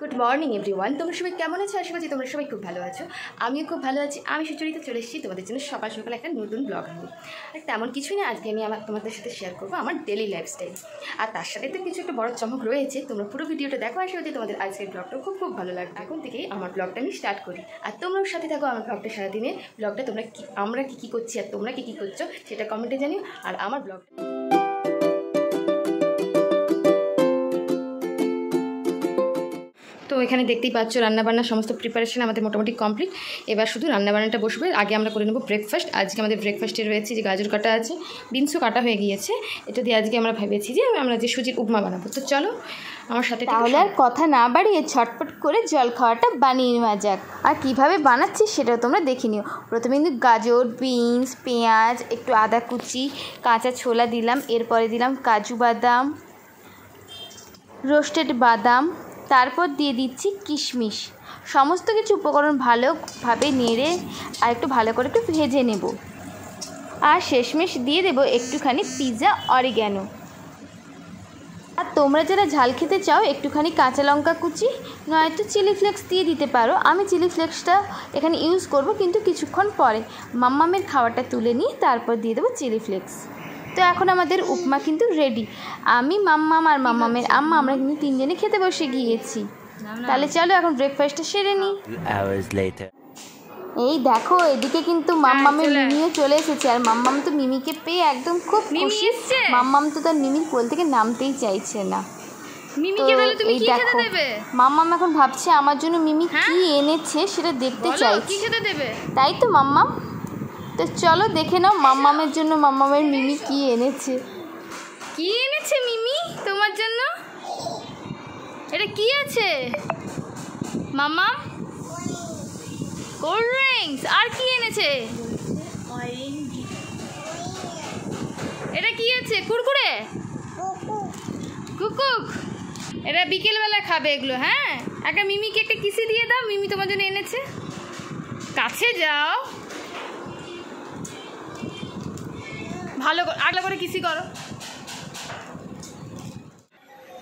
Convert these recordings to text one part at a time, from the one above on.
Good morning everyone, তোমরা সবাই কেমন আছো? আশা করছি তোমরা সবাই খুব ভালো আছো। আমিও খুব ভালো আছি। আমি সুচরিতা চলে এসেছি তোমাদের জন্য সকাল সকাল একটা নতুন ব্লগ নিয়ে। আর তেমন কিছুই না, আজকে আমি তোমাদের সাথে শেয়ার করবো আমার ডেলি লাইফস্টাইল। আর তার সাথে তো কিছু একটা বড় চমক রয়েছে। তোমরা পুরো ভিডিওটা দেখো, আশা করছি তোমাদের আজকের ব্লগটা খুব খুব ভালো লাগবে। এখন থেকেই আমার ব্লগটা আমি স্টার্ট করি, আর তোমরাও সাথে থাকো আমার ব্লগটা সারাদিনে। ব্লগটা আমরা কী করছি আর তোমরা কী করছো সেটা কমেন্টে জানিও। আর আমার ব্লগটা তো এখানে দেখতেই পাচ্ছ রান্নাবান্নার সমস্ত প্রিপারেশন আমাদের মোটামুটি কমপ্লিট। এবার শুধু রান্নাবান্নাটা বসবে। আগে আমরা করে নেবো ব্রেকফাস্ট। আজকে আমাদের ব্রেকফাস্টে রয়েছে যে গাজর কাটা আছে, বিনসও কাটা হয়ে গিয়েছে। এটা দিয়ে আজকে আমরা ভেবেছি যে আমরা যে সুজির উপমা বানাবো। তো চলো আমার সাথে। তাহলে আর কথা না বাড়িয়ে ছটপট করে জল খাওয়াটা বানিয়ে নেওয়া যাক। আর কীভাবে বানাচ্ছি সেটাও তোমরা দেখে নিও। প্রথমে কিন্তু গাজর, বিনস, পেঁয়াজ, একটু আদা কুচি, কাঁচা ছোলা দিলাম, এরপরে দিলাম কাজু বাদাম, রোস্টেড বাদাম, তারপর দিয়ে দিচ্ছি কিশমিশ। সমস্ত কিছু উপকরণ ভালোভাবে নেড়ে আর একটু ভালো করে একটু ভেজে নেব। আর শেষমেশ দিয়ে দেবো একটুখানি পিৎজা অরিগ্যানো। আর তোমরা যারা ঝাল খেতে চাও একটুখানি কাঁচা লঙ্কা কুচি নয়তো চিলি ফ্লেক্স দিয়ে দিতে পারো। আমি চিলি ফ্লেক্সটা এখানে ইউজ করব, কিন্তু কিছুক্ষণ পরে মাম্মামের খাবারটা তুলে নিয়ে তারপর দিয়ে দেবো চিলি ফ্লেক্স। তো এখন আমাদের উপমা কিন্তু রেডি। আমি, মাম্মাম আর মাম্মামের আম্মা আমরা কিন্তু তিনজনে খেতে বসে গিয়েছি। তাহলে চলো এখন ব্রেকফাস্টটা সেরে নিই। এই দেখো, এদিকে কিন্তু মাম্মামের মিমিও চলে এসেছে। আর মাম্মাম তো মিমিকে পেয়ে একদম খুব খুশি। মাম্মাম তো তার মিমির কোল থেকে নামতেই চাইছে না। এই দেখো মাম্মাম এখন ভাবছে আমার জন্য মিমি কি এনেছে সেটা দেখতে চাইছে, তাই তো মাম্মাম? তো চলো দেখে নাও মাম্মামের জন্য মাম্মামের মিমি কি এনেছে। কি এনেছে মিমি তোমার জন্য? এটা কি আছে মাম্মাম? Cold drinks. আর কি এনেছে? এটা কি আছে? কুরকুরে, কুকুক। এটা বিকেলবেলা খাবে এগুলো। হ্যাঁ, একটা মিমিকে একটা কিসি দিয়ে দাও, মিমি তোমার জন্য এনেছে। কাছে যাও, ভালো করে কিসি করো।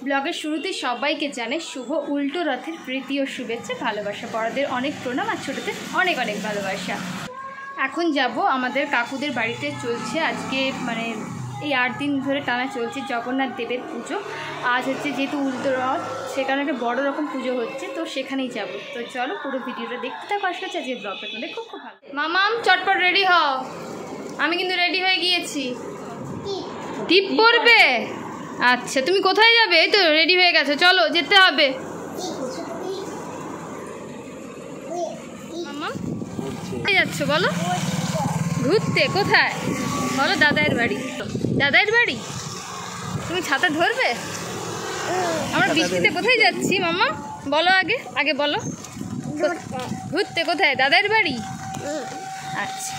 ব্লগের শুরুতে সবাইকে জানাই শুভ উল্টো রথের প্রীতি ও শুভেচ্ছা, ভালোবাসা। বড়দের অনেক প্রণাম আর ছোটদের অনেক অনেক ভালোবাসা। এখন যাব আমাদের কাকুদের বাড়িতে। চলছে আজকে মানে এই 8 দিন ধরে টানা চলছে জগন্নাথ দেবের পুজো। আজ হচ্ছে যেহেতু উল্টো রথ, সেখানে একটা বড় রকম পুজো হচ্ছে, তো সেখানেই যাব। তো চলো পুরো ভিডিওটা দেখতে থাকো। আশা করছি আজকে ব্লগটা তোমাদের খুব খুব ভালো। মামাম চটপট রেডি হও। আমি কিন্তু রেডি হয়ে গিয়েছি। টিপ পরবে? আচ্ছা, তুমি কোথায় যাবে? এই তো রেডি হয়ে গেছো, চলো যেতে হবে। কোথায় যাচ্ছ বলো? ঘুরতে। কোথায় বলো? দাদাইয়ের বাড়ি। দাদাইয়ের বাড়ি? তুমি ছাতা ধরবে? আমরা বৃষ্টিতে কোথায় যাচ্ছি মামা বলো? আগে বলো। ঘুরতে। কোথায়? দাদাইয়ের বাড়ি। আচ্ছা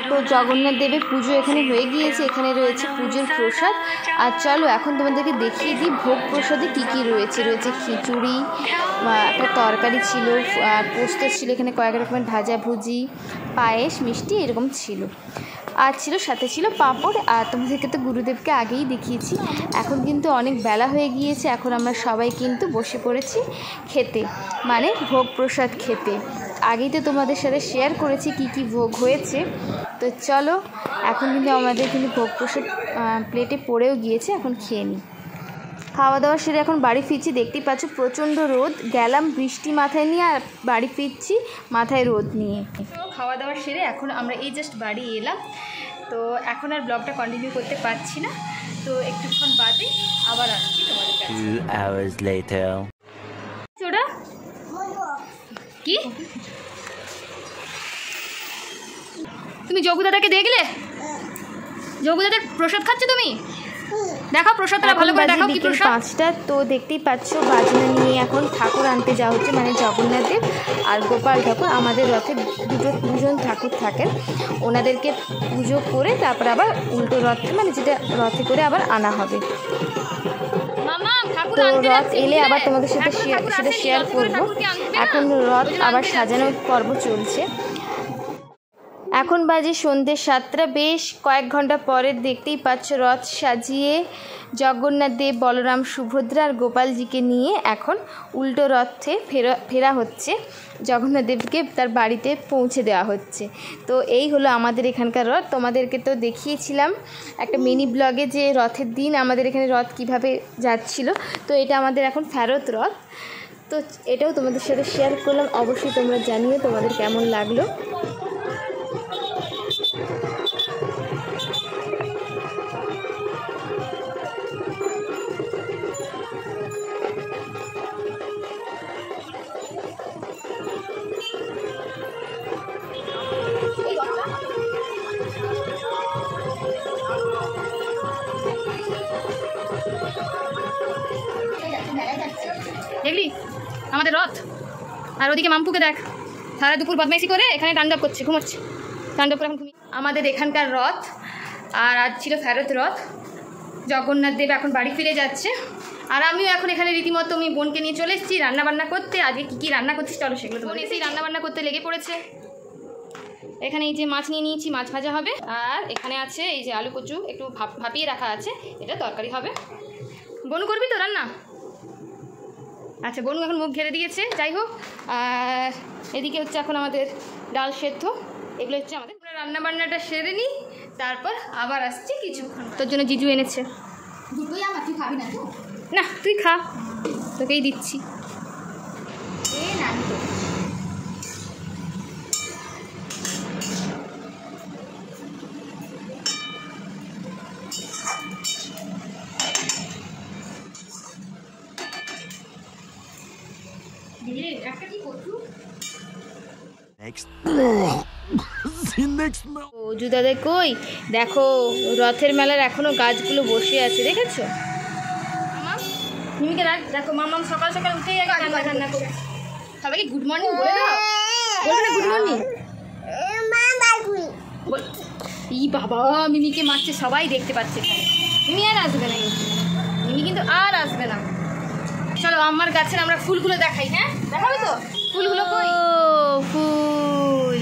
তো জগন্নাথ দেবের পুজো এখানে হয়ে গিয়েছে। এখানে রয়েছে পুজোর প্রসাদ। আর চলো এখন তোমাদেরকে দেখিয়ে দিই ভোগ প্রসাদে কী কী রয়েছে। রয়েছে খিচুড়ি, একটা তরকারি ছিল, আর পোস্ত ছিল, এখানে কয়েক রকমের ভাজাভুজি, পায়েস, মিষ্টি এরকম ছিল। আর সাথে ছিল পাঁপড়। আর তোমাদেরকে তো গুরুদেবকে আগেই দেখিয়েছি। এখন কিন্তু অনেক বেলা হয়ে গিয়েছে, এখন আমরা সবাই কিন্তু বসে পড়েছি খেতে, মানে ভোগ প্রসাদ খেতে। আগেই তো তোমাদের সাথে শেয়ার করেছি কি কি ভোগ হয়েছে। তো চলো এখন কিন্তু আমাদের কিন্তু ভোগ প্রসাদ প্লেটে পড়েও গিয়েছে, এখন খেয়ে নিই। খাওয়া দাওয়া সেরে এখন বাড়ি ফিরছি। দেখতেই পাচ্ছ প্রচণ্ড রোদ। গেলাম বৃষ্টি মাথায় নিয়ে, আর বাড়ি ফিরছি মাথায় রোদ নিয়ে। খাওয়া দাওয়া সেরে এখন আমরা এই জাস্ট বাড়ি এলাম। তো এখন আর ব্লগটা কন্টিনিউ করতে পারছি না, তো একটুক্ষণ বাদে আবার আসছি তোমাদের কাছে। 2 hours later. ওটা কি? তুমি যোগুদাদাকে দেখলে? যোগুদাদার প্রসাদ খাচ্ছ তুমি? দেখাও প্রসাদটা ভালো করে দেখাও। কি প্রসাদ? 5টা। তো দেখতেই পাচ্ছ বাজনা নিয়ে এখন ঠাকুর আনতে যাওয়া হচ্ছে, মানে জগন্নাথ দেব আর গোপাল ঠাকুর। আমাদের রথে দুজন ঠাকুর থাকেন, ওনাদেরকে পুজো করে তারপর আবার উল্টো রথে, মানে যেটা রথে করে আবার আনা হবে। তো রথ এলে আবার তোমাদের সাথে সেটা শেয়ার করব। এখন রথ আবার সাজানোর পর্ব চলছে। এখন বাজে সন্ধ্যে 7টা। বেশ কয়েক ঘন্টা পরে দেখতেই পাচ্ছ রথ সাজিয়ে জগন্নাথ দেব, বলরাম, সুভদ্রা আর গোপালজিকে নিয়ে এখন উল্টো রথে ফেরা হচ্ছে। জগন্নাথ দেবকে তার বাড়িতে পৌঁছে দেওয়া হচ্ছে। তো এই হলো আমাদের এখানকার রথ। তোমাদেরকে তো দেখিয়েছিলাম একটা মিনি ব্লগে যে রথের দিন আমাদের এখানে রথ কিভাবে যাচ্ছিল। তো এটা আমাদের এখন ফেরত রথ। তো এটাও তোমাদের সাথে শেয়ার করলাম। অবশ্যই তোমরা জানিও তোমাদের কেমন লাগলো। দেখলি আমাদের রথ, আর ওদিকে মাম্পুকে দেখ, সারা দুপুর বদমাইশি করে এখানে তাণ্ডব করছে, ঘুমাচ্ছে, তাণ্ডব করে এখন ঘুমিয়ে। আমাদের এখানকার রথ, আর আজ ছিল ফেরত রথ। জগন্নাথ দেব এখন বাড়ি ফিরে যাচ্ছে, আর আমিও এখন এখানে রীতিমতো আমি বোনকে নিয়ে চলে এসেছি রান্নাবান্না করতে। আজকে কী কী রান্না করছিস চলো সেগুলো তো এসেই রান্নাবান্না করতে লেগে পড়েছে। এখানে এই যে মাছ নিয়ে নিয়েছি, মাছ ভাজা হবে। আর এখানে আছে এই যে আলু কচু একটু ভাপিয়ে রাখা আছে, এটা তরকারি হবে। বনু করবি তো রান্না? আচ্ছা, বনু এখন মুখ ঘেরে দিয়েছে, যাই হোক। আর এদিকে হচ্ছে এখন আমাদের ডাল সেদ্ধ, এগুলো হচ্ছে আমাদের। রান্নাবান্নাটা সেরে নিই, তারপর আবার আসছি কিছুক্ষণ। তোর জন্য জিজু এনেছে দুটোই। আমার তুই খাবি না? তো না, তুই খা, তোকেই দিচ্ছি। অজু দাদা কই? দেখো রথের মেলার এখনো গাছগুলো বসে আছে, দেখেছো? মিমিকে রাখ, দেখো মামাম সকাল সকাল উঠেই আগে রান্না করে সবাইকে গুড মর্নিং বলে দাও। বলবে না গুড মর্নিং? ই বাবা, মিমিকে মারছে, সবাই দেখতে পাচ্ছে এখানে। মিমি আর আসবে না, মিমি কিন্তু আর আসবে না। চলো আমার গাছের আমরা ফুলগুলো দেখাই। হ্যাঁ দেখাবে তো? ফুলগুলো কই? ফুল,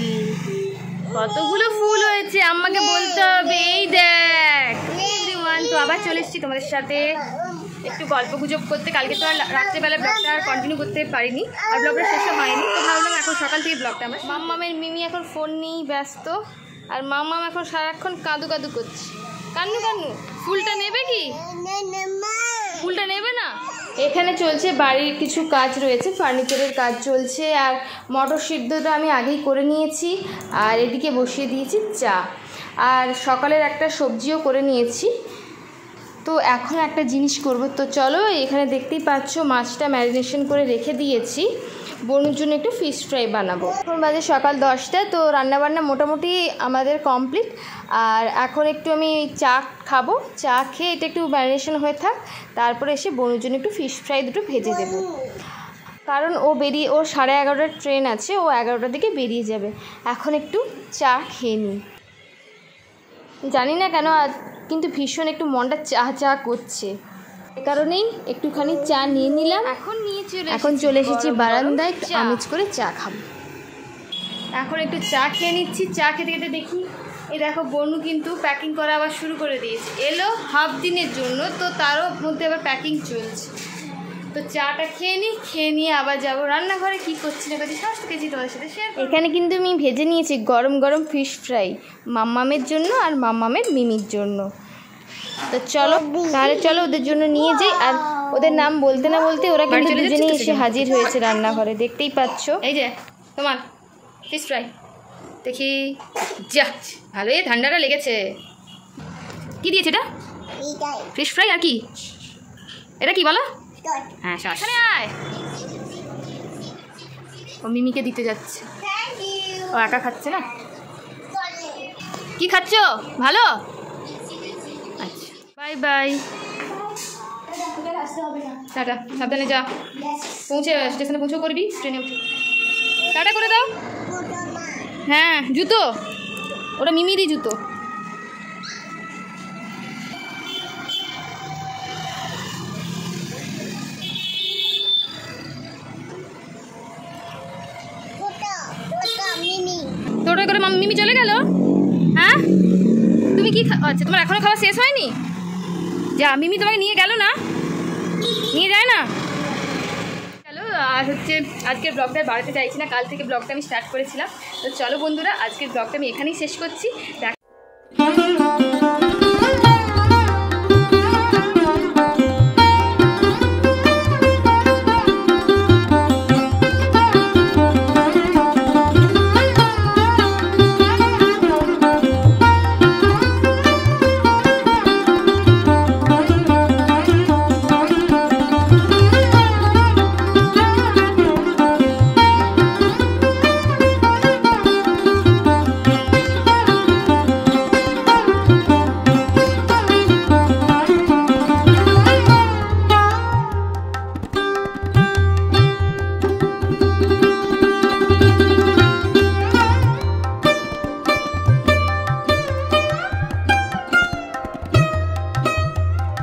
কতগুলো ফুল হয়েছে আমাকে বলতে হবে। এই দেখ এভরিওয়ান, তো আবার চলে এসেছি তোমাদের সাথে একটু গল্প গুজব করতে। কালকে তো আর রাত্রেবেলা ব্লগটা আর কন্টিনিউ করতে পারিনি, আর ব্লগটা শেষও হয়নি। তো ভাবলাম এখন সকাল থেকে ব্লগটা আমার। মাম্মামের মিমি এখন ফোন নিয়েই ব্যস্ত, আর মাম্মাম এখন সারাক্ষণ কাঁদু কাঁদু করছে। কান্নু কান্নু, ফুলটা নেবে কি? ফুলটা নেবে না? এখানে চলছে বাড়ির কিছু কাজ রয়েছে, ফার্নিচারের কাজ চলছে। আর মটর সিদ্ধটা আমি আগেই করে নিয়েছি, আর এদিকে বসিয়ে দিয়েছি চা, আর সকালের একটা সবজিও করে নিয়েছি। তো এখন একটা জিনিস করব। তো চলো, এখানে দেখতেই পাচ্ছ মাছটা ম্যারিনেশন করে রেখে দিয়েছি। বনুর জন্য একটু ফিশ ফ্রাই বানাবো। এখন বাজে সকাল 10টা। তো রান্নাবান্না মোটামুটি আমাদের কমপ্লিট। আর এখন একটু আমি চা খাবো, চা খেয়ে এটা একটু ম্যারিনেশন হয়ে থাক, তারপরে এসে বনুর জন্য একটু ফিশ ফ্রাই দুটো ভেজে দেবো। কারণ ওর 11:30 ট্রেন আছে, ও 11টার দিকে বেরিয়ে যাবে। এখন একটু চা খেয়ে নিই। জানি না কেন কিন্তু ভীষণ একটু মনটা চা চা করছে, এ কারণেই একটুখানি চা নিয়ে নিলাম। এখন চলে এসেছি বারান্দায়, আমেজ করে চা খাবো। এখন একটু চা খেয়ে নিচ্ছি। চা খেতে খেতে দেখি এই দেখো বনু কিন্তু প্যাকিং করা আবার শুরু করে দিয়েছে। এলো হাফ দিনের জন্য, তো তারও মধ্যে আবার প্যাকিং চলছে। তো চাটা খেয়ে নিই, খেয়ে নিয়ে আবার যাবো রান্নাঘরে। কী করছি না করছি সমস্ত কিছু তোমাদের সাথে শেয়ার। এখানে কিন্তু আমি ভেজে নিয়েছি গরম গরম ফিশ ফ্রাই, মাম্মামের জন্য আর মাম্মামের মিমির জন্য। তো চলো তাহলে, চলো ওদের জন্য নিয়ে যাই। আর ওদের নাম বলতে না বলতে ওরা কিন্তু দুজনেই এসে হাজির হয়েছে রান্নাঘরে, দেখতেই পাচ্ছ। এই যে তোমার ফিশ ফ্রাই, দেখি যা ভালোই ঠান্ডাটা লেগেছে। কি দিয়েছে এটা? Fish fry. আর কি এটা কি বলো? হ্যাঁ শাসানে আয়। ও মিমিকে দিতে যাচ্ছে, ও একা খাচ্ছে না। কি খাচ্ছ? ভালো, আচ্ছা বাই বাই, টাটা, সাবধানে যা, পৌঁছে স্টেশনে পৌঁছেও করবি, ট্রেনে উঠে টাটা করে দাও। হ্যাঁ জুতো, ওটা মিমিরই জুতো। তোর করে মিমি চলে গেল? হ্যাঁ তুমি কি আচ্ছা তোমার এখনো খাওয়া শেষ হয়নি? যা, মিমি তোমাকে নিয়ে গেল না? নিয়ে যায় না? চলো, আর হচ্ছে আজকের ব্লগটা বাড়াতে চাইছি না, কাল থেকে ব্লগটা আমি স্টার্ট করেছিলাম। তো চলো বন্ধুরা, আজকের ব্লগটা আমি এখানেই শেষ করছি।